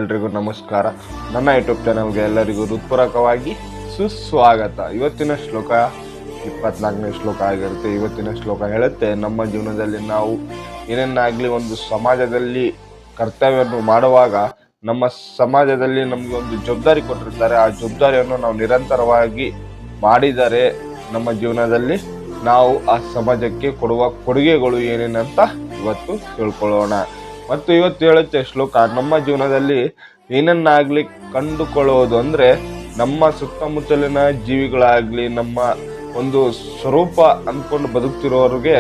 ಎಲ್ರಿಗೂ ನಮಸ್ಕಾರ. ನನ್ನ ಯೂಟ್ಯೂಬ್ ಚಾನಲ್ಗೆ ಎಲ್ಲರಿಗೂ ಹೃತ್ಪೂರ್ವಕವಾಗಿ ಸುಸ್ವಾಗತ. ಇವತ್ತಿನ ಶ್ಲೋಕ 24ನೇ ಶ್ಲೋಕ ಆಗಿರುತ್ತೆ. ಇವತ್ತಿನ ಶ್ಲೋಕ ಹೇಳುತ್ತೆ, ನಮ್ಮ ಜೀವನದಲ್ಲಿ ನಾವು ಏನೇನಾಗ್ಲಿ ಒಂದು ಸಮಾಜದಲ್ಲಿ ಕರ್ತವ್ಯವನ್ನು ಮಾಡುವಾಗ ನಮ್ಮ ಸಮಾಜದಲ್ಲಿ ನಮ್ಗೆ ಒಂದು ಜವಾಬ್ದಾರಿ ಕೊಟ್ಟಿರ್ತಾರೆ. ಆ ಜವಾಬ್ದಾರಿಯನ್ನು ನಾವು ನಿರಂತರವಾಗಿ ಮಾಡಿದರೆ ನಮ್ಮ ಜೀವನದಲ್ಲಿ ನಾವು ಆ ಸಮಾಜಕ್ಕೆ ಕೊಡುವ ಕೊಡುಗೆಗಳು ಏನೇನಂತ ಇವತ್ತು ತಿಳ್ಕೊಳ್ಳೋಣ. ಮತ್ತು ಇವತ್ತು ಹೇಳುತ್ತೆ ಶ್ಲೋಕ, ನಮ್ಮ ಜೀವನದಲ್ಲಿ ಏನನ್ನಾಗ್ಲಿ ಕಂಡುಕೊಳ್ಳೋದು ಅಂದ್ರೆ ನಮ್ಮ ಸುತ್ತಮುತ್ತಲಿನ ಜೀವಿಗಳಾಗ್ಲಿ ನಮ್ಮ ಒಂದು ಸ್ವರೂಪ ಅಂದ್ಕೊಂಡು ಬದುಕ್ತಿರೋರಿಗೆ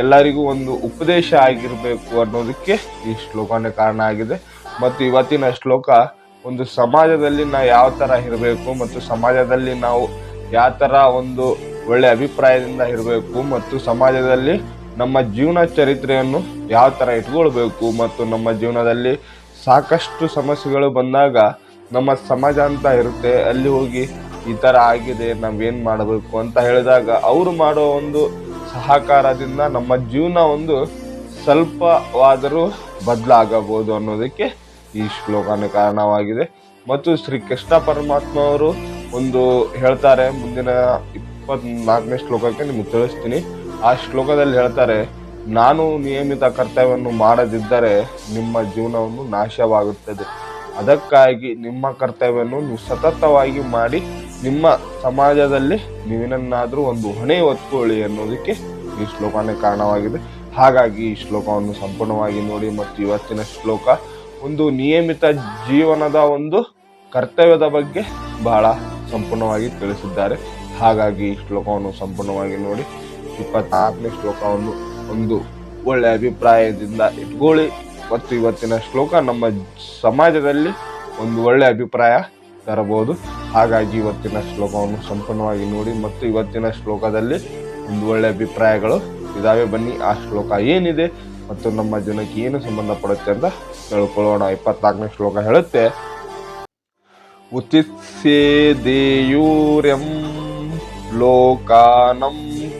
ಎಲ್ಲರಿಗೂ ಒಂದು ಉಪದೇಶ ಆಗಿರ್ಬೇಕು ಅನ್ನೋದಕ್ಕೆ ಈ ಶ್ಲೋಕನೇ ಕಾರಣ ಆಗಿದೆ. ಮತ್ತು ಇವತ್ತಿನ ಶ್ಲೋಕ ಒಂದು ಸಮಾಜದಲ್ಲಿ ನಾವು ಯಾವ ತರ ಇರಬೇಕು ಮತ್ತು ಸಮಾಜದಲ್ಲಿ ನಾವು ಯಾವ ತರ ಒಂದು ಒಳ್ಳೆ ಅಭಿಪ್ರಾಯದಿಂದ ಇರಬೇಕು ಮತ್ತು ಸಮಾಜದಲ್ಲಿ ನಮ್ಮ ಜೀವನ ಚರಿತ್ರೆಯನ್ನು ಯಾವ ತರ ಇಟ್ಕೊಳ್ಬೇಕು ಮತ್ತು ನಮ್ಮ ಜೀವನದಲ್ಲಿ ಸಾಕಷ್ಟು ಸಮಸ್ಯೆಗಳು ಬಂದಾಗ ನಮ್ಮ ಸಮಾಜ ಅಂತ ಇರುತ್ತೆ, ಅಲ್ಲಿ ಹೋಗಿ ಈ ತರ ಆಗಿದೆ ನಾವೇನ್ ಮಾಡಬೇಕು ಅಂತ ಹೇಳಿದಾಗ ಅವರು ಮಾಡೋ ಒಂದು ಸಹಕಾರದಿಂದ ನಮ್ಮ ಜೀವನ ಒಂದು ಸ್ವಲ್ಪವಾದರೂ ಬದಲಾಗಬಹುದು ಅನ್ನೋದಕ್ಕೆ ಈ ಶ್ಲೋಕನೇ ಕಾರಣವಾಗಿದೆ. ಮತ್ತು ಶ್ರೀ ಕೃಷ್ಣ ಪರಮಾತ್ಮ ಅವರು ಒಂದು ಹೇಳ್ತಾರೆ, ಮುಂದಿನ 24ನೇ ಶ್ಲೋಕಕ್ಕೆ ನಿಮ್ಗೆ ತಿಳಿಸ್ತೀನಿ. ಆ ಶ್ಲೋಕದಲ್ಲಿ ಹೇಳ್ತಾರೆ, ನಾನು ನಿಯಮಿತ ಕರ್ತವ್ಯವನ್ನು ಮಾಡದಿದ್ದರೆ ನಿಮ್ಮ ಜೀವನವನ್ನು ನಾಶವಾಗುತ್ತದೆ. ಅದಕ್ಕಾಗಿ ನಿಮ್ಮ ಕರ್ತವ್ಯವನ್ನು ನೀವು ಸತತವಾಗಿ ಮಾಡಿ ನಿಮ್ಮ ಸಮಾಜದಲ್ಲಿ ನೀವೇನಾದ್ರೂ ಒಂದು ಹೊಣೆ ಹೊತ್ಕೊಳ್ಳಿ ಅನ್ನೋದಕ್ಕೆ ಈ ಶ್ಲೋಕನೇ ಕಾರಣವಾಗಿದೆ. ಹಾಗಾಗಿ ಈ ಶ್ಲೋಕವನ್ನು ಸಂಪೂರ್ಣವಾಗಿ ನೋಡಿ. ಮತ್ತು ಇವತ್ತಿನ ಶ್ಲೋಕ ಒಂದು ನಿಯಮಿತ ಜೀವನದ ಒಂದು ಕರ್ತವ್ಯದ ಬಗ್ಗೆ ಬಹಳ ಸಂಪೂರ್ಣವಾಗಿ ತಿಳಿಸಿದ್ದಾರೆ. ಹಾಗಾಗಿ ಈ ಶ್ಲೋಕವನ್ನು ಸಂಪೂರ್ಣವಾಗಿ ನೋಡಿ. 24ನೇ ಶ್ಲೋಕವನ್ನು ಒಂದು ಒಳ್ಳೆ ಅಭಿಪ್ರಾಯದಿಂದ ಇಟ್ಕೊಳ್ಳಿ. ಮತ್ತು ಇವತ್ತಿನ ಶ್ಲೋಕ ನಮ್ಮ ಸಮಾಜದಲ್ಲಿ ಒಂದು ಒಳ್ಳೆ ಅಭಿಪ್ರಾಯ ತರಬಹುದು. ಹಾಗಾಗಿ ಇವತ್ತಿನ ಶ್ಲೋಕವನ್ನು ಸಂಪೂರ್ಣವಾಗಿ ನೋಡಿ. ಮತ್ತು ಇವತ್ತಿನ ಶ್ಲೋಕದಲ್ಲಿ ಒಂದು ಒಳ್ಳೆ ಅಭಿಪ್ರಾಯಗಳು ಇದಾವೆ. ಬನ್ನಿ ಆ ಶ್ಲೋಕ ಏನಿದೆ ಮತ್ತು ನಮ್ಮ ಜೀವನಕ್ಕೆ ಏನು ಸಂಬಂಧಪಡುತ್ತೆ ಅಂತ ತಿಳ್ಕೊಳ್ಳೋಣ. 24ನೇ ಶ್ಲೋಕ ಹೇಳುತ್ತೆ, ಉಚಿತ್ಸೇದೇಯೂರ್ಯಂ ಲೋಕಾನಂ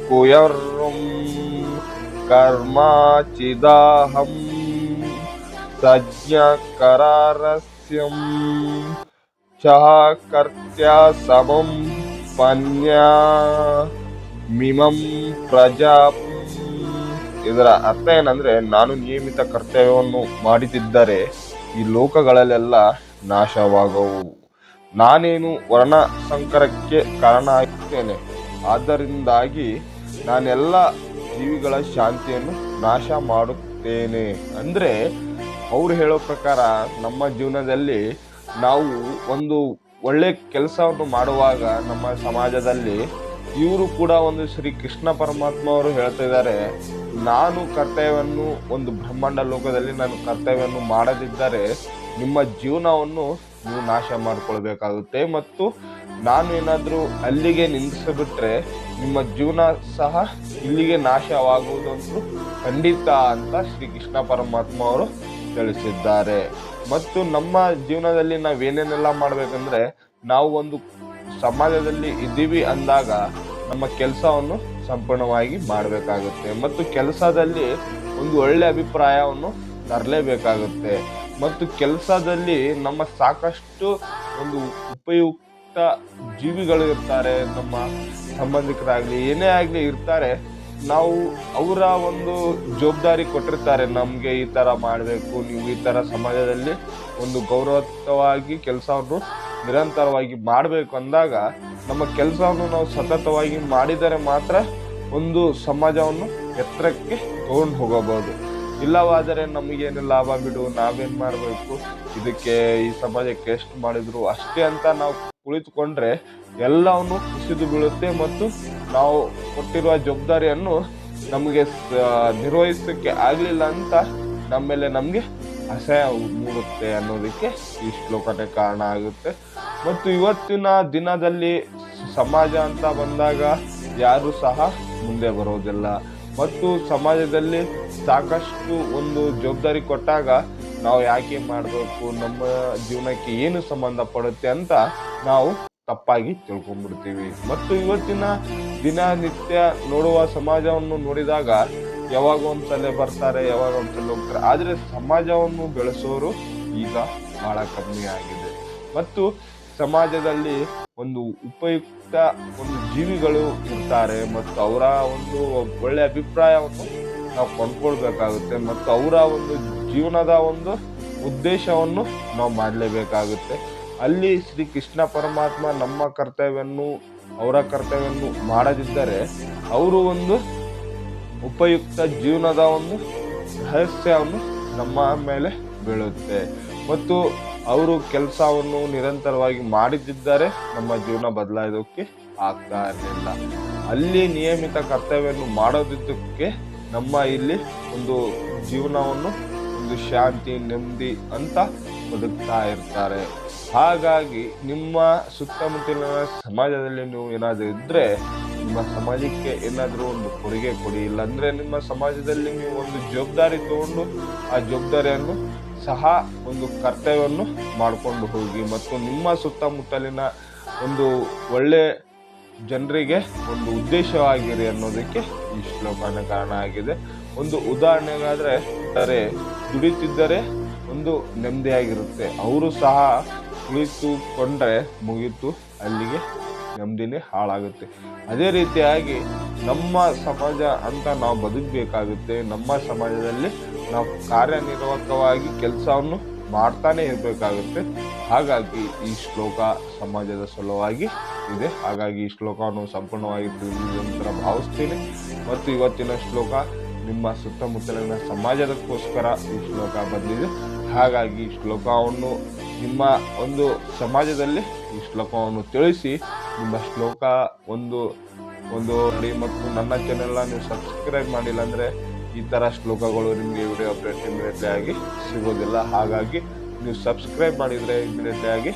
ಕುಯರ್ವಂ ಕರ್ಮಾಚಿದಾಹಂ ಸಜ್ಞಕರಾರಸ್ಯಂ ಚಹ ಕರ್ತ್ಯ ಸಮಂ ಪನ್ಯಾ ಮಿಮಂ ಪ್ರಜಾ. ಇದರ ಅರ್ಥ ಏನಂದ್ರೆ, ನಾನು ನಿಯಮಿತ ಕರ್ತವ್ಯವನ್ನು ಮಾಡುತ್ತಿದ್ದರೆ ಈ ಲೋಕಗಳಲ್ಲೆಲ್ಲ ನಾಶವಾಗವು. ನಾನೇನು ವರ್ಣ ಸಂಕರಕ್ಕೆ ಕಾರಣ ಆಗಿದ್ದೇನೆ. ಆದ್ದರಿಂದಾಗಿ ನಾನೆಲ್ಲ ಜೀವಿಗಳ ಶಾಂತಿಯನ್ನು ನಾಶ ಮಾಡುತ್ತೇನೆ. ಅಂದ್ರೆ ಅವ್ರು ಹೇಳೋ ಪ್ರಕಾರ ನಮ್ಮ ಜೀವನದಲ್ಲಿ ನಾವು ಒಂದು ಒಳ್ಳೆ ಕೆಲಸವನ್ನು ಮಾಡುವಾಗ ನಮ್ಮ ಸಮಾಜದಲ್ಲಿ ಇವರು ಕೂಡ ಒಂದು ಶ್ರೀ ಕೃಷ್ಣ ಪರಮಾತ್ಮ ಅವರು ಹೇಳ್ತಾ ಇದ್ದಾರೆ, ನಾನು ಕರ್ತವ್ಯವನ್ನು ಒಂದು ಬ್ರಹ್ಮಾಂಡ ಲೋಕದಲ್ಲಿ ನಾನು ಕರ್ತವ್ಯವನ್ನು ಮಾಡದಿದ್ದರೆ ನಿಮ್ಮ ಜೀವನವನ್ನು ನೀವು ನಾಶ ಮಾಡ್ಕೊಳ್ಬೇಕಾಗುತ್ತೆ. ಮತ್ತು ನಾನು ಏನಾದರೂ ಅಲ್ಲಿಗೆ ನಿಲ್ಲಿಸಿಬಿಟ್ರೆ ನಿಮ್ಮ ಜೀವನ ಸಹ ಇಲ್ಲಿಗೆ ನಾಶವಾಗುವುದಂತೂ ಖಂಡಿತ ಅಂತ ಶ್ರೀ ಕೃಷ್ಣ ಪರಮಾತ್ಮ ಅವರು ತಿಳಿಸಿದ್ದಾರೆ. ಮತ್ತು ನಮ್ಮ ಜೀವನದಲ್ಲಿ ನಾವೇನೇನೆಲ್ಲ ಮಾಡ್ಬೇಕಂದ್ರೆ, ನಾವು ಒಂದು ಸಮಾಜದಲ್ಲಿ ಇದ್ದೀವಿ ಅಂದಾಗ ನಮ್ಮ ಕೆಲಸವನ್ನು ಸಂಪೂರ್ಣವಾಗಿ ಮಾಡಬೇಕಾಗುತ್ತೆ. ಮತ್ತು ಕೆಲಸದಲ್ಲಿ ಒಂದು ಒಳ್ಳೆ ಅಭಿಪ್ರಾಯವನ್ನು ತರಲೇಬೇಕಾಗುತ್ತೆ. ಮತ್ತು ಕೆಲಸದಲ್ಲಿ ನಮ್ಮ ಸಾಕಷ್ಟು ಒಂದು ಉಪಯುಕ್ತ ಜೀವಿಗಳು ಇರ್ತಾರೆ, ನಮ್ಮ ಸಂಬಂಧಿಕರಾಗ್ಲಿ ಏನೇ ಆಗ್ಲಿ ಇರ್ತಾರೆ. ನಾವು ಅವರ ಒಂದು ಜವಾಬ್ದಾರಿ ಕೊಟ್ಟಿರ್ತಾರೆ, ನಮ್ಗೆ ಈ ತರ ಮಾಡಬೇಕು, ನೀವು ಈ ತರ ಸಮಾಜದಲ್ಲಿ ಒಂದು ಗೌರವಯುತವಾಗಿ ಕೆಲಸವನ್ನು ನಿರಂತರವಾಗಿ ಮಾಡಬೇಕು ಅಂದಾಗ ನಮ್ಮ ಕೆಲಸವನ್ನು ನಾವು ಸತತವಾಗಿ ಮಾಡಿದರೆ ಮಾತ್ರ ಒಂದು ಸಮಾಜವನ್ನು ಎತ್ತರಕ್ಕೆ ತಗೊಂಡು ಹೋಗಬಹುದು. ಇಲ್ಲವಾದರೆ ನಮಗೇನು ಲಾಭ ಬಿಡು, ನಾವೇನ್ ಮಾಡಬೇಕು, ಇದಕ್ಕೆ ಈ ಸಮಾಜಕ್ಕೆ ಎಷ್ಟು ಮಾಡಿದ್ರು ಅಷ್ಟೇ ಅಂತ ನಾವು ಕುಳಿತುಕೊಂಡ್ರೆ ಎಲ್ಲವನ್ನು ಕುಸಿದು ಬೀಳುತ್ತೆ. ಮತ್ತು ನಾವು ಕೊಟ್ಟಿರುವ ಜವಾಬ್ದಾರಿಯನ್ನು ನಮಗೆ ನಿರ್ವಹಿಸಕ್ಕೆ ಆಗ್ಲಿಲ್ಲ ಅಂತ ನಮ್ಮೇಲೆ ನಮ್ಗೆ ಅಸಹ್ಯ ಮೂಡುತ್ತೆ ಅನ್ನೋದಕ್ಕೆ ಈ ಶ್ಲೋಕನೇ ಕಾರಣ ಆಗುತ್ತೆ. ಮತ್ತು ಇವತ್ತಿನ ದಿನದಲ್ಲಿ ಸಮಾಜ ಅಂತ ಬಂದಾಗ ಯಾರು ಸಹ ಮುಂದೆ ಬರೋದಿಲ್ಲ. ಮತ್ತು ಸಮಾಜದಲ್ಲಿ ಸಾಕಷ್ಟು ಒಂದು ಜವಾಬ್ದಾರಿ ಕೊಟ್ಟಾಗ ನಾವು ಯಾಕೆ ಮಾಡಬೇಕು, ನಮ್ಮ ಜೀವನಕ್ಕೆ ಏನು ಸಂಬಂಧಪಡುತ್ತೆ ಅಂತ ನಾವು ತಪ್ಪಾಗಿ ತಿಳ್ಕೊಂಡ್ಬಿಡ್ತೀವಿ. ಮತ್ತು ಇವತ್ತಿನ ದಿನನಿತ್ಯ ನೋಡುವ ಸಮಾಜವನ್ನು ನೋಡಿದಾಗ ಯಾವಾಗ ಒಂದ್ಸಲ ಬರ್ತಾರೆ, ಯಾವಾಗ ಒಂದ್ಸಲ ಹೋಗ್ತಾರೆ. ಆದ್ರೆ ಸಮಾಜವನ್ನು ಬೆಳೆಸೋರು ಈಗ ಬಹಳ ಕಮ್ಮಿ ಆಗಿದೆ. ಮತ್ತು ಸಮಾಜದಲ್ಲಿ ಒಂದು ಉಪಯುಕ್ತ ಒಂದು ಜೀವಿಗಳು ಇರ್ತಾರೆ ಮತ್ತು ಅವರ ಒಂದು ಒಳ್ಳೆ ಅಭಿಪ್ರಾಯವನ್ನು ನಾವು ಕೊಂಡ್ಕೊಳ್ಬೇಕಾಗುತ್ತೆ ಮತ್ತು ಅವರ ಒಂದು ಜೀವನದ ಒಂದು ಉದ್ದೇಶವನ್ನು ನಾವು ಮಾಡಲೇಬೇಕಾಗುತ್ತೆ. ಅಲ್ಲಿ ಶ್ರೀ ಕೃಷ್ಣ ಪರಮಾತ್ಮ ನಮ್ಮ ಕರ್ತವ್ಯವನ್ನು ಅವರ ಕರ್ತವ್ಯವನ್ನು ಮಾಡದಿದ್ದರೆ ಅವರು ಒಂದು ಉಪಯುಕ್ತ ಜೀವನದ ಒಂದು ರಹಸ್ಯವನ್ನು ನಮ್ಮ ಮೇಲೆ ಬೀಳುತ್ತೆ ಮತ್ತು ಅವರು ಕೆಲಸವನ್ನು ನಿರಂತರವಾಗಿ ಮಾಡಿದ್ದರೆ ನಮ್ಮ ಜೀವನ ಬದಲಾಯಿಸೋಕೆ ಆಗ್ತಾ ಇರಲಿಲ್ಲ. ಅಲ್ಲಿ ನಿಯಮಿತ ಕರ್ತವ್ಯವನ್ನು ಮಾಡೋದಿದ್ದಕ್ಕೆ ನಮ್ಮ ಇಲ್ಲಿ ಒಂದು ಜೀವನವನ್ನು ಒಂದು ಶಾಂತಿ ನೆಮ್ಮದಿ ಅಂತ ಬದುಕ್ತಾ ಇರ್ತಾರೆ. ಹಾಗಾಗಿ ನಿಮ್ಮ ಸುತ್ತಮುತ್ತಲಿನ ಸಮಾಜದಲ್ಲಿ ನೀವು ಏನಾದರೂ ಇದ್ದರೆ ನಿಮ್ಮ ಸಮಾಜಕ್ಕೆ ಏನಾದರೂ ಒಂದು ಕೊಡುಗೆ ಕೊಡಿ. ಇಲ್ಲಾಂದರೆ ನಿಮ್ಮ ಸಮಾಜದಲ್ಲಿ ನೀವು ಒಂದು ಜವಾಬ್ದಾರಿ ತಗೊಂಡು ಆ ಜವಾಬ್ದಾರಿಯನ್ನು ಸಹ ಒಂದು ಕರ್ತವ್ಯವನ್ನು ಮಾಡಿಕೊಂಡು ಹೋಗಿ ಮತ್ತು ನಿಮ್ಮ ಸುತ್ತಮುತ್ತಲಿನ ಒಂದು ಒಳ್ಳೆ ಜನರಿಗೆ ಒಂದು ಉದ್ದೇಶವಾಗಿರಿ ಅನ್ನೋದಕ್ಕೆ ಈ ಶ್ಲೋಕನ ಕಾರಣ ಆಗಿದೆ. ಒಂದು ಉದಾಹರಣೆಗಾದರೆ ದುಡಿತಿದ್ದರೆ ಒಂದು ನೆಮ್ಮದಿಯಾಗಿರುತ್ತೆ, ಅವರು ಸಹ ಕುಳಿತುಕೊಂಡ್ರೆ ಮುಗಿತು, ಅಲ್ಲಿಗೆ ನೆಮ್ಮದಿನೇ ಹಾಳಾಗುತ್ತೆ. ಅದೇ ರೀತಿಯಾಗಿ ನಮ್ಮ ಸಮಾಜ ಅಂತ ನಾವು ಬದುಕಬೇಕಾಗುತ್ತೆ. ನಮ್ಮ ಸಮಾಜದಲ್ಲಿ ನಾವು ಕಾರ್ಯನಿರ್ವಾಹಕವಾಗಿ ಕೆಲಸವನ್ನು ಮಾಡ್ತಾನೆ ಇರಬೇಕಾಗುತ್ತೆ. ಹಾಗಾಗಿ ಈ ಶ್ಲೋಕ ಸಮಾಜದ ಸಲುವಾಗಿ ಇದೆ. ಹಾಗಾಗಿ ಈ ಶ್ಲೋಕವನ್ನು ಸಂಪೂರ್ಣವಾಗಿ ತಿಳಿದಿದೆ ಅಂತ ಭಾವಿಸ್ತೀನಿ. ಮತ್ತು ಇವತ್ತಿನ ಶ್ಲೋಕ ನಿಮ್ಮ ಸುತ್ತಮುತ್ತಲಿನ ಸಮಾಜದಕ್ಕೋಸ್ಕರ ಈ ಶ್ಲೋಕ ಬಂದಿದೆ. ಹಾಗಾಗಿ ಈ ಶ್ಲೋಕವನ್ನು ನಿಮ್ಮ ಒಂದು ಸಮಾಜದಲ್ಲಿ ಈ ಶ್ಲೋಕವನ್ನು ತಿಳಿಸಿ ನಿಮ್ಮ ಶ್ಲೋಕ ಒಂದು ನೋಡಿ ಮತ್ತು ನನ್ನ ಚಾನೆಲ್ನ ನೀವು ಸಬ್ಸ್ಕ್ರೈಬ್ ಮಾಡಿಲ್ಲ ಅಂದರೆ ಈ ಥರ ಶ್ಲೋಕಗಳು ನಿಮಗೆ ವಿಡಿಯೋ ಅಪ್ಡೇಟ್ ಇಮಿಡಿಯೇಟ್ಲಿ ಆಗಿ ಸಿಗೋದಿಲ್ಲ. ಹಾಗಾಗಿ ನೀವು ಸಬ್ಸ್ಕ್ರೈಬ್ ಮಾಡಿದರೆ ಇಮಿಡಿಯೇಟ್ಲಿ ಆಗಿ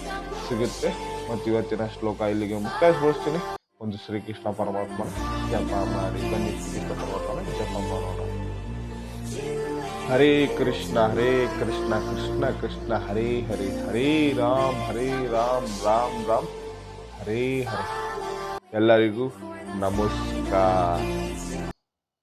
ಸಿಗುತ್ತೆ. ಮತ್ತು ಇವತ್ತಿನ ಶ್ಲೋಕ ಇಲ್ಲಿಗೆ ಮುಕ್ತಾಯಗೊಳಿಸ್ತೀನಿ. ಒಂದು ಶ್ರೀಕೃಷ್ಣ ಪರಮಾತ್ಮನ ಜಪ ಮಾಡಿ ಬನ್ನಿ. ಶ್ರೀಕೃಷ್ಣ ಪರಮಾತ್ಮನ ಜಪ ಮಾಡೋಣ. ಹರೇ ಕೃಷ್ಣ ಕೃಷ್ಣ ಕೃಷ್ಣ ಹರೇ ಹರೇ, ಹರೇ ರಾಮ್ ರಾಮ್ ರಾಮ್ ಹರೇ ಹರೇ. ಎಲ್ಲರಿಗೂ ನಮಸ್ಕಾರ.